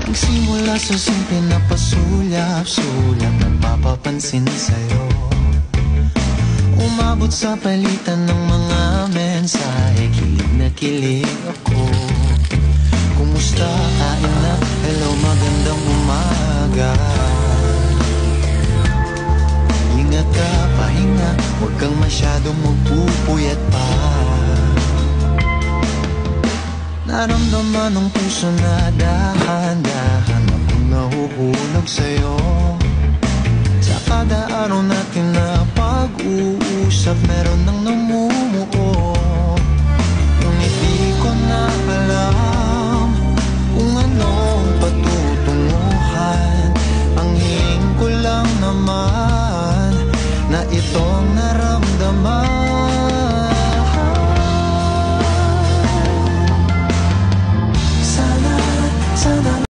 Nagsimula sa simple na pasulyap-sulyap, nagpapapansin sa'yo. Umabot sa palitan ng mga mensahe, kilig na kilig ako. Kumusta, kain na, hello, magandang umaga. Ingat ka, pahinga, huwag kang masyadong magpupuyat pa. Naramdaman ng puso na dahil